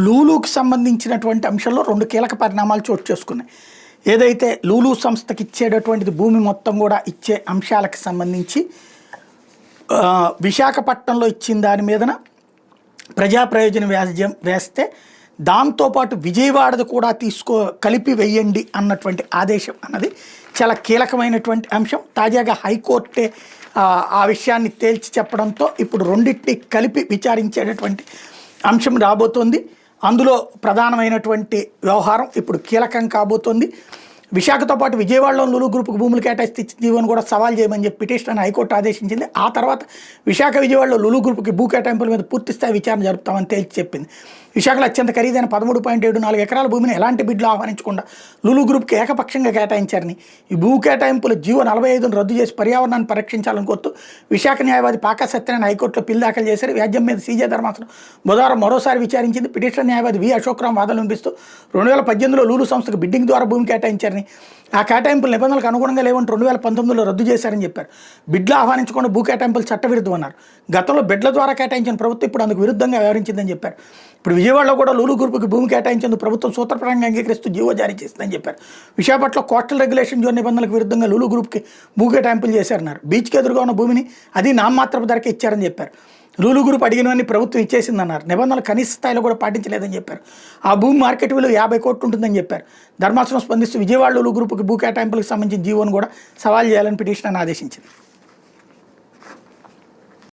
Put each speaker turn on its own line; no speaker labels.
లూలుకి సంబంధించినటువంటి అంశంలో 2 కీలక పరిణామాలు చోటు చేసుకున్నాయి. ఏదైతే లూలు సంస్థకి ఇచ్చేటటువంటిది భూమి మొత్తం కూడా ఇచ్చే అంశాలకు సంబంధించి విశాఖపట్నంలో ఇచ్చిన దాని మీదన ప్రజా ప్రయోజన వ్యాజ్యం వేస్తే దాంతోపాటు విజయవాడది కూడా కలిపి వెయ్యండి అన్నటువంటి ఆదేశం అన్నది చాలా కీలకమైనటువంటి అంశం. తాజాగా హైకోర్టే ఆ విషయాన్ని తేల్చి చెప్పడంతో ఇప్పుడు రెండింటిని కలిపి విచారించేటటువంటి అంశం రాబోతోంది. అందులో ప్రధానమైనటువంటి వ్యవహారం ఇప్పుడు కీలకం కాబోతోంది. విశాఖతో పాటు విజయవాడలో లూలు గ్రూప్కి భూములు కేటాయిస్తే జీవోను కూడా సవాల్ చేయమని చెప్పి పిటిషన్ హైకోర్టు ఆదేశించింది. ఆ తర్వాత విశాఖ విజయవాడలో లూలు గ్రూప్కి భూ కేటాయింపుల మీద పూర్తిస్థాయి విచారణ జరుపుతామని తేల్చి చెప్పింది. విశాఖలో అత్యంత ఖరీదైన 13.74 ఎకరాల భూమిని ఎలాంటి బిడ్లు ఆహ్వానించకుండా లూలు గ్రూప్కి ఏకపక్షంగా కేటాయించారని, ఈ భూ కేటాయింపుల జీవో 45ను రద్దు చేసి పర్యావరణాన్ని పరీక్షించాలని కోరుతూ విశాఖ న్యాయవాది పాకా సత్యనారాయణ హైకోర్టులో పిల్ దాఖలు చేశారు. వ్యాజ్యం మీద సీజే ధర్మాసనం బుధవారం మరోసారి విచారించింది. పిటిషన్ న్యాయవాది వి అశోక్రామ్ వాదనలు వినిపిస్తూ 2018లో లూలు సంస్థకు బిడ్డింగ్ ద్వారా భూమి కేటాయించారని, ఆ కేటాయింపుల నిబంధనలకు అనుగుణంగా లేవని 2019లో రద్దు చేశారని చెప్పారు. బిడ్లు ఆహ్వానించకుండా భూ కేటాయింపులు చట్టవిరుద్ధం అన్నారు. గతంలో బిడ్ల ద్వారా కేటాయించిన ప్రభుత్వం ఇప్పుడు అందుకు విరుద్ధంగా వ్యవహరించిందని చెప్పారు. ఇప్పుడు విజయవాడలో కూడా లూలు గ్రూప్కి భూమి కేటాయించేందుకు ప్రభుత్వం సూత్రప్రాయంగా అంగీకరిస్తూ జీవో జారీ చేసిందని చెప్పారు. విశాఖపట్నంలో కోస్టల్ రెగ్యులేషన్ జోన్ నిబంధనలకు విరుద్ధంగా లూలు గ్రూప్కి భూ కేటాయింపులు చేశారన్నారు. బీచ్కి ఎదురుగా ఉన్న భూమిని అది నామమాత్రపు ధరకే ఇచ్చారని చెప్పారు. లూలు గ్రూప్ అడిగినవన్నీ ప్రభుత్వం ఇచ్చేసిందన్నారు. నిబంధనలు కనీస స్థాయిలో కూడా పాటించలేదని చెప్పారు. ఆ భూమి మార్కెట్ విలువ 50 కోట్లు ఉంటుందని చెప్పారు. ధర్మాసనం స్పందిస్తూ విజయవాడ లూలు గ్రూప్కి భూ కేటాయింపులకు సంబంధించిన జీవోను కూడా సవాల్ చేయాలని పిటిషన్ ఆదేశించింది.